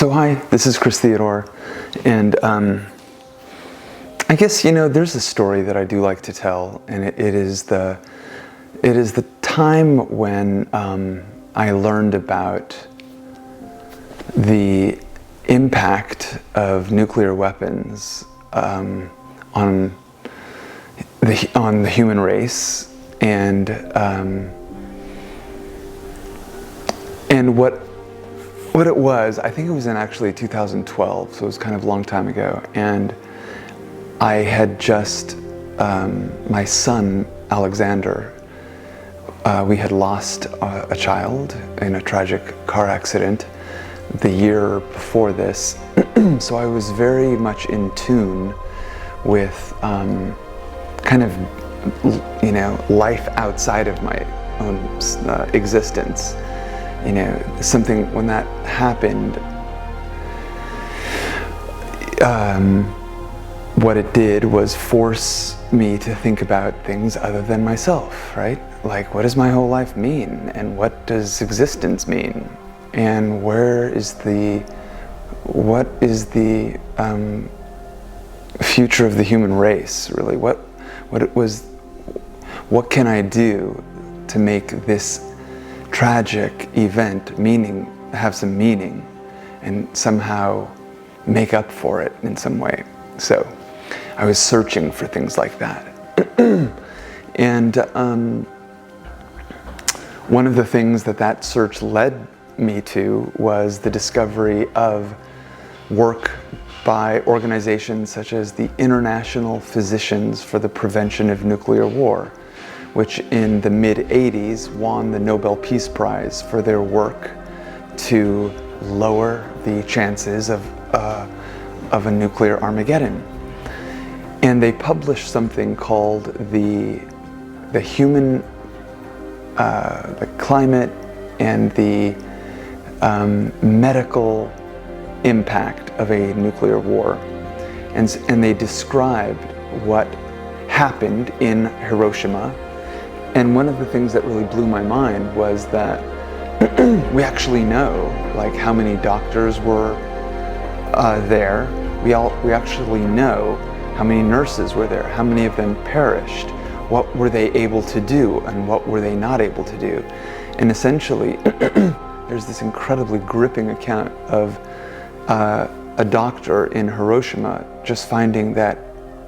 So hi, this is Chris Theodore, and I guess, there's a story that I do like to tell, and it is the time when I learned about the impact of nuclear weapons on the human race, and what it was. I think it was in actually 2012, so it was kind of a long time ago, and I had just, my son, Alexander, we had lost a child in a tragic car accident the year before this, so I was very much in tune with kind of, life outside of my own existence. Something, when that happened, what it did was force me to think about things other than myself, right? Like, what does my whole life mean? And what does existence mean? And what is the future of the human race, really? What can I do to make this tragic event have some meaning, and somehow make up for it in some way? So I was searching for things like that. And one of the things that search led me to was the discovery of work by organizations such as the International Physicians for the Prevention of Nuclear War, which in the mid-'80s won the Nobel Peace Prize for their work to lower the chances of a nuclear Armageddon. And they published something called the climate and the medical impact of a nuclear war. And they described what happened in Hiroshima. And one of the things that really blew my mind was that we actually know, like, how many doctors were there. We actually know how many nurses were there, how many of them perished, what were they able to do, and what were they not able to do. And essentially, there's this incredibly gripping account of a doctor in Hiroshima just finding that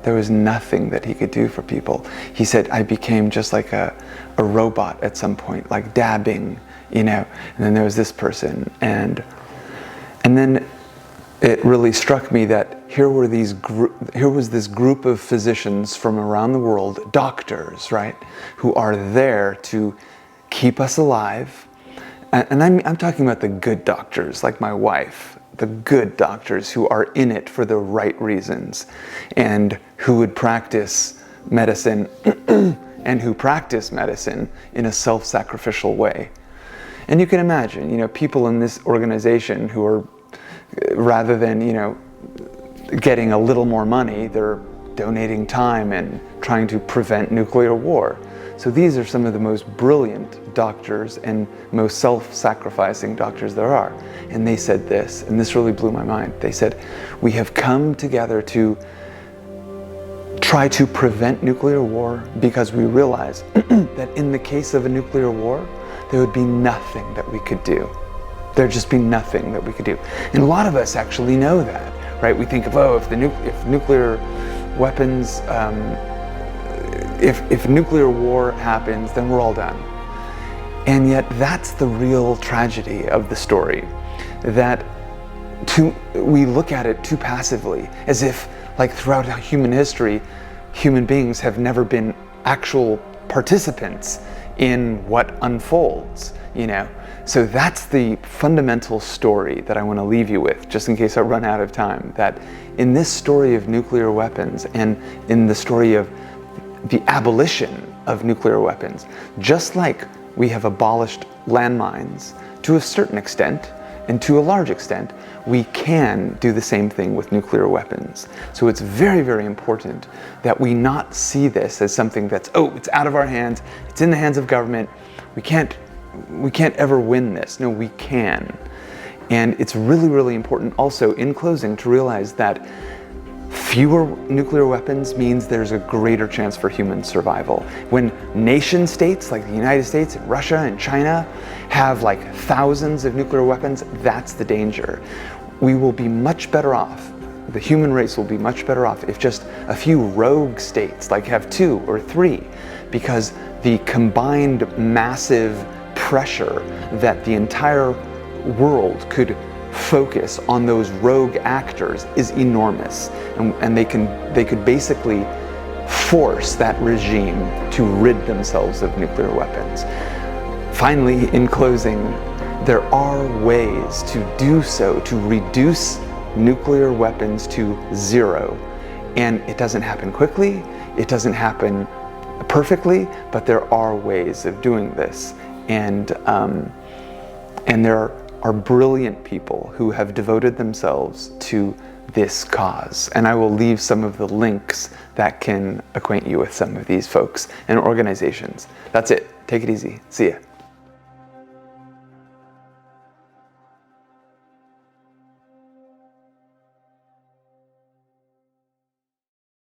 there was nothing that he could do for people. He said, I became just like a robot at some point, like dabbing, and then there was this person. And then it really struck me that here was this group of physicians from around the world, doctors, right, who are there to keep us alive. And I'm talking about the good doctors, like my wife, the good doctors who are in it for the right reasons, and who would practice medicine and who practice medicine in a self-sacrificial way. And you can imagine, people in this organization who are, rather than, getting a little more money, they're donating time and trying to prevent nuclear war. So these are some of the most brilliant doctors and most self-sacrificing doctors there are. And they said this, and this really blew my mind. They said, we have come together to try to prevent nuclear war because we realize that in the case of a nuclear war, there would be nothing that we could do. There'd just be nothing that we could do. And a lot of us actually know that, right? We think of, if nuclear weapons, if nuclear war happens, then we're all done. And yet that's the real tragedy of the story, that we look at it too passively, as if, like, throughout human history, human beings have never been actual participants in what unfolds, So that's the fundamental story that I want to leave you with, just in case I run out of time, that in this story of nuclear weapons and in the story of the abolition of nuclear weapons, just like we have abolished landmines to a certain extent, and to a large extent, we can do the same thing with nuclear weapons. So it's very, very important that we not see this as something that's, it's out of our hands, it's in the hands of government, we can't ever win this. No, we can. And it's really, really important also, in closing, to realize that fewer nuclear weapons means there's a greater chance for human survival. When nation states like the United States and Russia and China have like thousands of nuclear weapons, that's the danger. We will be much better off, the human race will be much better off if just a few rogue states like have 2 or 3, because the combined massive pressure that the entire world could focus on those rogue actors is enormous, and they could basically force that regime to rid themselves of nuclear weapons. Finally, in closing, there are ways to do so, to reduce nuclear weapons to 0. And it doesn't happen quickly, it doesn't happen perfectly, but there are ways of doing this. And there are brilliant people who have devoted themselves to this cause. And I will leave some of the links that can acquaint you with some of these folks and organizations. That's it. Take it easy. See ya.